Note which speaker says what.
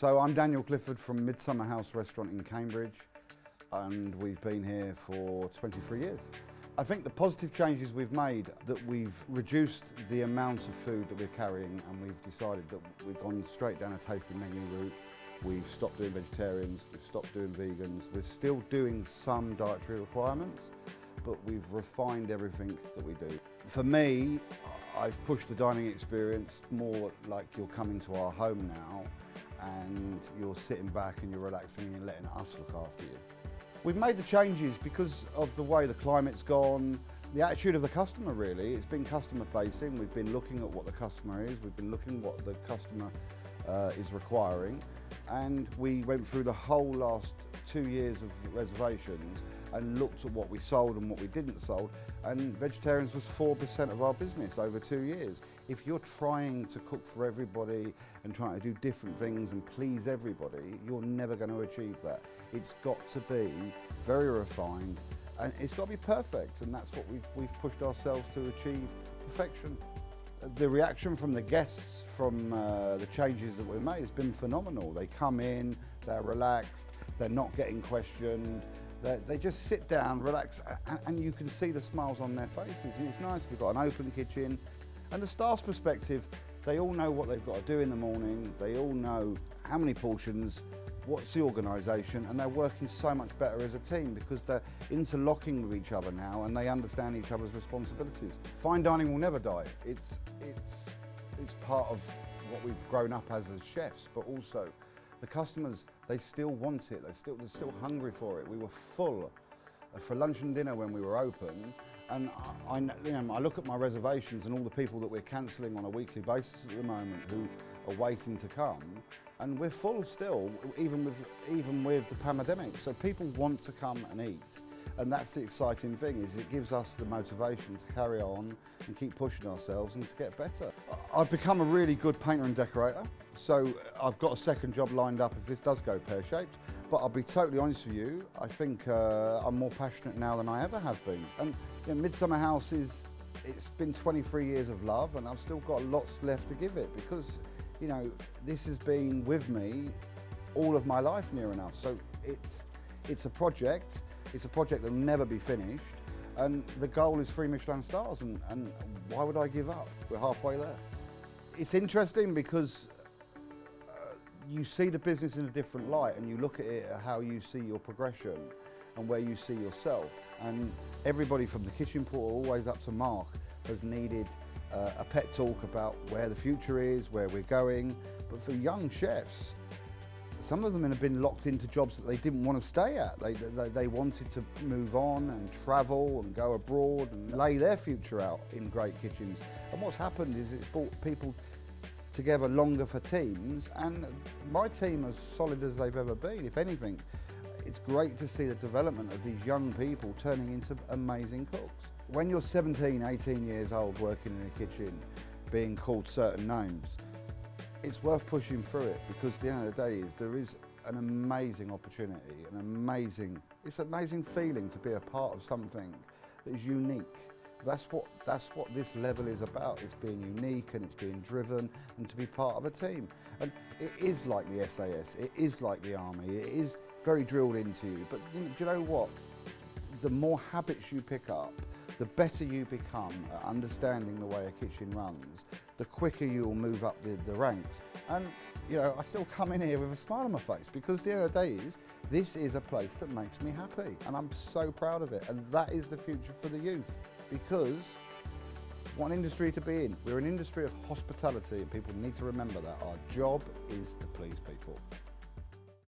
Speaker 1: So I'm Daniel Clifford from Midsummer House restaurant in Cambridge, and we've been here for 23 years. I think the positive changes we've made, that we've reduced the amount of food that we're carrying, and we've decided that we've gone straight down a tasty menu route. We've stopped doing vegetarians, we've stopped doing vegans. We're still doing some dietary requirements, but we've refined everything that we do. For me, I've pushed the dining experience more like you're coming to our home now, and you're sitting back and you're relaxing and you're letting us look after you. We've made the changes because of the way the climate's gone, the attitude of the customer really. It's been customer facing, we've been looking at what the customer is, we've been looking at what the customer is requiring, and we went through the whole last 2 years of reservations and looked at what we sold and what we didn't sold, and vegetarians was 4% of our business over 2 years. If you're trying to cook for everybody and trying to do different things and please everybody, you're never going to achieve that. It's got to be very refined and it's got to be perfect, and that's what we've pushed ourselves to achieve perfection. The reaction from the guests from the changes that we've made has been phenomenal. They come in, they're relaxed, they're not getting questioned. They just sit down, relax, and you can see the smiles on their faces, and it's nice. We've got an open kitchen, and the staff's perspective, they all know what they've got to do in the morning, they all know how many portions, what's the organisation, and they're working so much better as a team because they're interlocking with each other now and they understand each other's responsibilities. Fine dining will never die. It's part of what we've grown up as chefs, but also the customers, they still want it, they're still hungry for it. We were full for lunch and dinner when we were open, and I look at my reservations and all the people that we're cancelling on a weekly basis at the moment who are waiting to come, and we're full still, even with the pandemic. So people want to come and eat, and that's the exciting thing, is it gives us the motivation to carry on and keep pushing ourselves and to get better. I've become a really good painter and decorator, so I've got a second job lined up if this does go pear-shaped. But I'll be totally honest with you, I think I'm more passionate now than I ever have been. And you know, Midsummer House it's been 23 years of love, and I've still got lots left to give it because, you know, this has been with me all of my life near enough. So it's a project that'll never be finished, and the goal is 3 Michelin stars, and why would I give up? We're halfway there. It's interesting because you see the business in a different light, and you look at it at how you see your progression and where you see yourself. And everybody from the kitchen porter all the way up to Mark has needed a pep talk about where the future is, where we're going. But for young chefs, some of them have been locked into jobs that they didn't want to stay at. They wanted to move on and travel and go abroad and lay their future out in great kitchens. And what's happened is it's brought people together longer for teams, and my team as solid as they've ever been. If anything, it's great to see the development of these young people turning into amazing cooks. When you're 17, 18 years old working in a kitchen, being called certain names, it's worth pushing through it, because at the end of the day there is an amazing opportunity, it's an amazing feeling to be a part of something that is unique. That's what this level is about. It's being unique and it's being driven and to be part of a team. And it is like the SAS, it is like the army, it is very drilled into you. But do you know what? The more habits you pick up, the better you become at understanding the way a kitchen runs, the quicker you'll move up the ranks. And you know, I still come in here with a smile on my face, because the end of the day this is a place that makes me happy, and I'm so proud of it. And that is the future for the youth, because what an industry to be in. We're an industry of hospitality, and people need to remember that our job is to please people.